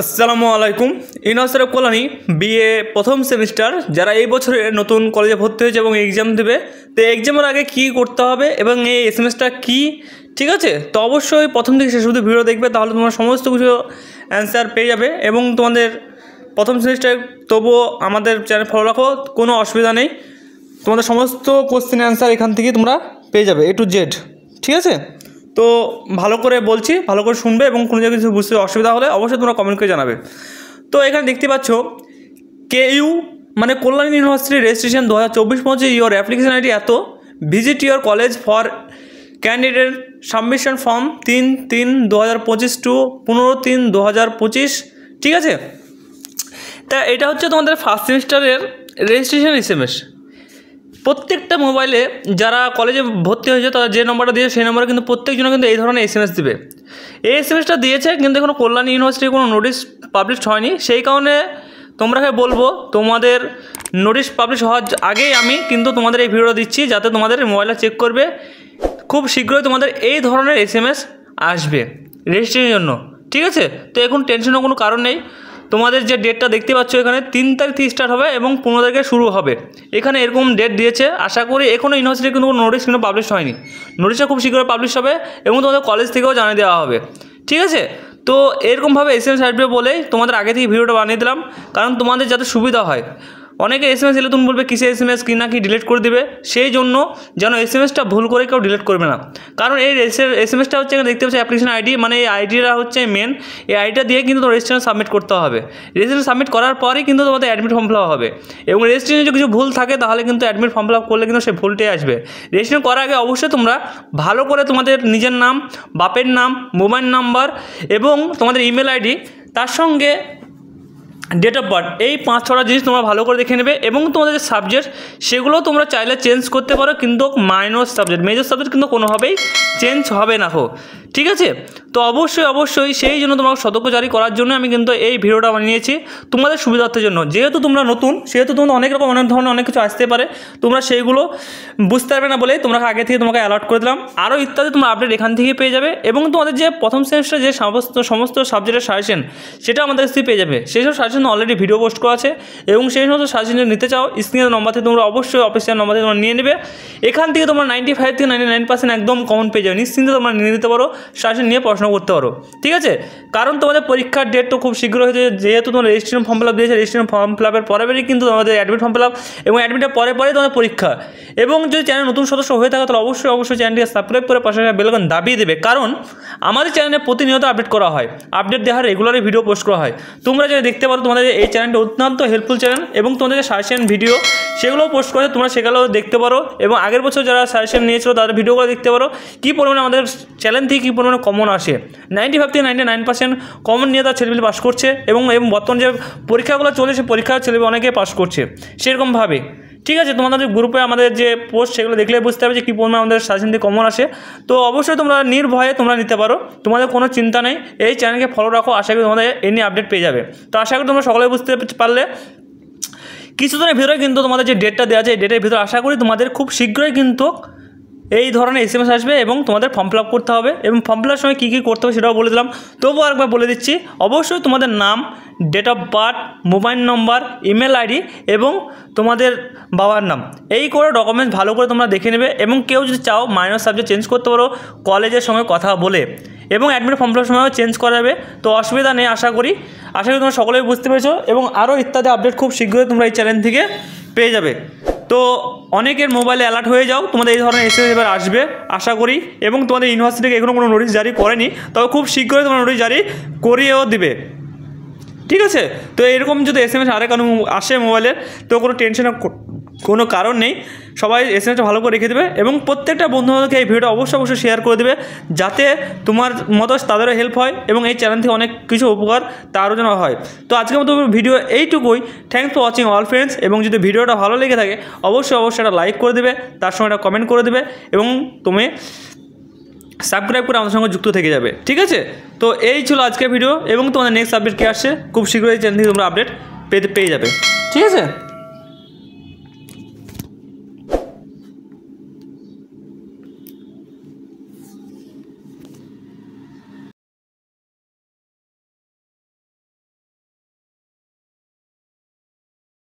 আসসালামু আলাইকুম। University of Kalyani BA প্রথম সেমিস্টার যারা এই বছরে নতুন কলেজে ভর্তি হয়েছে এবং এক্সাম দেবে, তো এক্সামের আগে কী করতে হবে এবং এই এসএমএসটা কী, ঠিক আছে? তো অবশ্যই প্রথম থেকে শেষ অবধি ভিডিও দেখবে, তাহলে তোমরা সমস্ত কিছু অ্যান্সার পেয়ে যাবে। এবং তোমাদের প্রথম সেমিস্টার তবুও আমাদের চ্যানেল ফলো রাখো, কোনো অসুবিধা নেই। তোমাদের সমস্ত কোশ্চেন অ্যান্সার এখান থেকে তোমরা পেয়ে যাবে A to Z, ঠিক আছে? তো ভালো করে বলছি, ভালো করে শুনবে এবং কোনো জায়গায় কিছু বুঝতে অসুবিধা হলে অবশ্যই তোমরা কমেন্ট করে জানাবে। তো এখানে দেখতে পাচ্ছ KU মানে কল্যাণী ইউনিভার্সিটি রেজিস্ট্রেশন 2024 পৌঁছে ইয়োর অ্যাপ্লিকেশন আইডি এত, visit your college for candidate submission form 3/3/2025 to 15/3/2025, ঠিক আছে? তা এটা হচ্ছে তোমাদের ফার্স্ট সেমিস্টারের রেজিস্ট্রেশন এসএমএস। প্রত্যেকটা মোবাইলে যারা কলেজে ভর্তি হয়েছে তারা যে নম্বরটা দিয়েছে সেই নম্বরে কিন্তু প্রত্যেকজনে কিন্তু এই ধরনের এসএমএস দিবে। এই এসএমএসটা দিয়েছে কিন্তু এখনও কল্যাণী ইউনিভার্সিটির কোনো নোটিশ পাবলিশ হয়নি, সেই কারণে তোমরাকে বলবো তোমাদের নোটিশ পাবলিশ হওয়ার আগেই আমি কিন্তু তোমাদের এই ভিডিওটা দিচ্ছি, যাতে তোমাদের মোবাইলটা চেক করবে। খুব শীঘ্রই তোমাদের এই ধরনের এসএমএস আসবে রেজিস্ট্রেশনের জন্য, ঠিক আছে? তো এখন টেনশনের কোনো কারণ নেই। তোমাদের যে ডেটটা দেখতে পাচ্ছ এখানে 3 তারিখ থেকে স্টার্ট হবে এবং 15 তারিখে শুরু হবে। এখানে এরকম ডেট দিয়েছে। আশা করি এখনও ইউনিভার্সিটির কিন্তু কোনো নোটিশ কিন্তু পাবলিশ হয়নি। নোটিশটা খুব শীঘ্রই পাবলিশ হবে এবং তোমাদের কলেজ থেকেও জানিয়ে দেওয়া হবে, ঠিক আছে? তো এরকমভাবে এসএমএস আসবে বলেই তোমাদের আগে থেকে ভিডিওটা বানিয়ে দিলাম, কারণ তোমাদের যাতে সুবিধা হয়। অনেকে এসএমএস এলে তুমি বলবে কিসে এসএমএস, কি না কি ডিলিট করে দেবে, সেই জন্য যেন এসএমএসটা ভুল করে কেউ ডিলিট করবে না। কারণ এই এসএমএসটা হচ্ছে দেখতে পাচ্ছি অ্যাপ্লিকেশন আইডি, মানে এই আইডিটা হচ্ছে মেন। এই আইডিটা দিয়ে কিন্তু রেজিস্ট্রেশন সাবমিট করতে হবে। রেজিস্ট্রেশন সাবমিট করার পরেই কিন্তু তোমাদের অ্যাডমিট ফর্ম ফিল আপ হবে। এবং রেজিস্ট্রেশনে যদি কিছু ভুল থাকে তাহলে কিন্তু অ্যাডমিট ফর্ম ফিল আপ করলে কিন্তু সেই ভুলটাই আসবে। রেজিস্ট্রেশন করার আগে অবশ্যই তোমরা ভালো করে তোমাদের নিজের নাম, বাপের নাম, মোবাইল নাম্বার এবং তোমাদের ইমেল আইডি, তার সঙ্গে ডেট অফ বার্থ, এই 5-6টা জিনিস তোমরা ভালো করে দেখে নেবে। এবং তোমাদের যে সাবজেক্ট সেগুলো তোমরা চাইলে চেঞ্জ করতে পারো, কিন্তু মাইনর সাবজেক্ট, মেজর সাবজেক্ট কিন্তু কোনোভাবেই চেঞ্জ হবে না, ঠিক আছে? তো অবশ্যই সেই জন্য তোমাকে সতর্ক জারি করার জন্য আমি কিন্তু এই ভিডিওটা বানিয়েছি তোমাদের সুবিধার্থের জন্য। যেহেতু তোমরা নতুন, সেহেতু তোমাদের অনেক ধরনের অনেক কিছু আসতে পারে, তোমরা সেইগুলো বুঝতে পারবে না বলে তোমাকে আগে থেকে তোমাকে অ্যালার্ট করে দিলাম। আরও ইত্যাদি তোমরা আপডেট এখান থেকে পেয়ে যাবে। এবং তোমাদের যে প্রথম সেমিস্টার যে সমস্ত সাবজেক্টের সাজেশন সেটা আমাদের কাছ থেকে পেয়ে যাবে। সেই সব সাজেশন অলরেডি ভিডিও পোস্ট করা আছে এবং সেই সমস্ত সাজেশন নিতে চাও স্ক্রিনের নম্বর থেকে তোমরা অবশ্যই অফিসিয়াল নম্বর থেকে তোমরা নিয়ে নেবে। এখান থেকে তোমরা 95 থেকে 99% একদম কমন পেয়ে যাবে। নিশ্চিন্তে তোমরা নিয়ে নিতে পারো, সাজেশন নিয়ে পড়াশোনা করতে পারো, ঠিক আছে? কারণ তোমাদের পরীক্ষার ডেট তো খুব শীঘ্র হয়েছে। যেহেতু তোমরা রেজিস্ট্রেশন ফর্ম ফিল আপ দিয়েছে, রেজিস্ট্রেশন ফর্ম ফিল আপের পরে কিন্তু তোমাদের অ্যাডমিট ফর্ম ফিল আপ এবং অ্যাডমিটের পরে তোমাদের পরীক্ষা। এবং যদি চ্যানেল নতুন সদস্য হয়ে থাকে তাহলে অবশ্যই চ্যানেলটিকে সাবস্ক্রাইব করে পাশে বেল আইকন দাবিয়ে দেবে, কারণ আমাদের চ্যানেলে প্রতিনিয়ত আপডেট করা হয়, আপডেট দেওয়ার রেগুলারই ভিডিও পোস্ট করা হয়। তোমরা যদি দেখতে পারো তোমাদের এই চ্যানেলটি অত্যন্ত হেল্পফুল চ্যানেল এবং তোমাদের যে সাজেশন ভিডিও সেগুলোও পোস্ট করে, তোমরা সেগুলোও দেখতে পারো। এবং আগের বছর যারা সাজেশন নিয়েছিল তাদের ভিডিওগুলো দেখতে পারো, কী পরিমাণে আমাদের চ্যানেল থেকে কী পরিমাণে কমন আসে। 95 থেকে 99% কমন নিয়ে তার ছেলেমেয়ে পাস করছে। এবং বর্তমান যে পরীক্ষাগুলো চলে সে পরীক্ষার ছেলেমেয়ে অনেকে পাস করছে সেরকমভাবে, ঠিক আছে? তোমাদের গ্রুপে আমাদের যে পোস্ট সেগুলো দেখলে বুঝতে হবে যে কী পরিমাণে আমাদের সাজেশন থেকে কমন আসে। তো অবশ্যই তোমরা নির্ভয়ে তোমরা নিতে পারো, তোমাদের কোনো চিন্তা নেই। এই চ্যানেলকে ফলো রাখো, আশা করি তোমাদের এমনি আপডেট পেয়ে যাবে। তো আশা করি তোমরা সকলে বুঝতে পারলে। কিছুদিনের ভিতরে কিন্তু তোমাদের যে ডেটটা দেওয়া আছে এই ডেটের ভিতরে আশা করি তোমাদের খুব শীঘ্রই কিন্তু এই ধরনের এসএমএস আসবে এবং তোমাদের ফর্ম ফিল আপ করতে হবে। এবং ফর্ম ফিল আপের সময় কী কী করতে হবে সেটাও বলে দিলাম, তবুও আরেকবার বলে দিচ্ছি। অবশ্যই তোমাদের নাম, date of birth, mobile number, email ID এবং তোমাদের বাবার নাম, এই করে ডকুমেন্টস ভালো করে তোমরা দেখে নেবে। এবং কেউ যদি চাও মাইনর সাবজেক্ট চেঞ্জ করতে পারো কলেজের সঙ্গে কথা বলে, এবং অ্যাডমিট ফর্ম ফিল আপের সময়ও চেঞ্জ করাবে। তো অসুবিধা নেই, আশা করি তোমরা সকলেই বুঝতে পেরেছো। এবং আরও ইত্যাদি আপডেট খুব শীঘ্রই তোমরা এই চ্যানেল থেকে পেয়ে যাবে। তো অনেকের মোবাইলে অ্যালার্ট হয়ে যাও, তোমাদের এই ধরনের এসএমএস এবার আসবে আশা করি। এবং তোমাদের ইউনিভার্সিটি থেকে এখনও কোনো নোটিশ জারি করেনি, তবে খুব শীঘ্রই তোমরা নোটিশ জারি করিয়েও দিবে, ঠিক আছে? তো এরকম যদি এসএমএস আরে কোনো আসে মোবাইলের, তো কোনো টেনশনের কোনো কারণ নেই। সবাই এসএমএসটা ভালো করে রেখে দেবে এবং প্রত্যেকটা বন্ধুবান্ধবকে এই ভিডিওটা অবশ্যই শেয়ার করে দেবে, যাতে তোমার মতো তাদেরও হেল্প হয় এবং এই চ্যানেল থেকে অনেক কিছু উপকার তারও যেন হয়। তো আজকের মতো ভিডিও এইটুকুই। Thanks for watching all friends. এবং যদি ভিডিওটা ভালো লেগে থাকে অবশ্যই একটা লাইক করে দেবে, তার সঙ্গে একটা কমেন্ট করে দেবে এবং তুমি সাবস্ক্রাইব করে আমাদের সঙ্গে যুক্ত থেকে যাবে, ঠিক আছে? তো এই ছিল আজকের ভিডিও এবং তোমাদের নেক্সট আপডেট কী আসছে খুব শীঘ্রই চ্যানেল থেকে তোমরা আপডেট পেয়ে যাবে, ঠিক আছে?